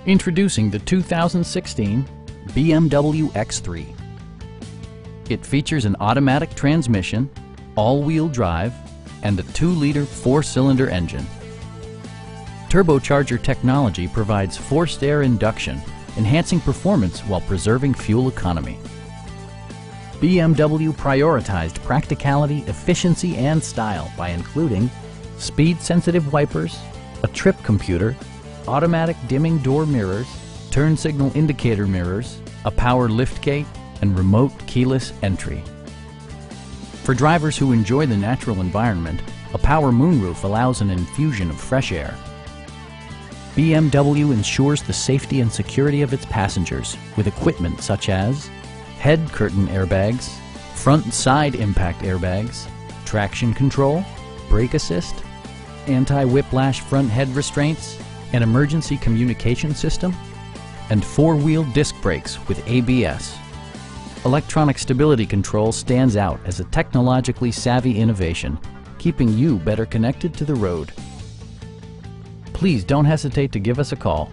Introducing the 2016 BMW X3. It features an automatic transmission, all-wheel drive, and a 2-liter 4-cylinder engine. Turbocharger technology provides forced air induction, enhancing performance while preserving fuel economy. BMW prioritized practicality, efficiency, and style by including speed-sensitive wipers, a trip computer, automatic dimming door mirrors, turn signal indicator mirrors, a power liftgate, and remote keyless entry. For drivers who enjoy the natural environment, a power moonroof allows an infusion of fresh air. BMW ensures the safety and security of its passengers with equipment such as head curtain airbags, front and side impact airbags, traction control, brake assist, anti-whiplash front head restraints, an emergency communication system, and 4-wheel disc brakes with ABS. Electronic stability control stands out as a technologically savvy innovation, keeping you better connected to the road. Please don't hesitate to give us a call.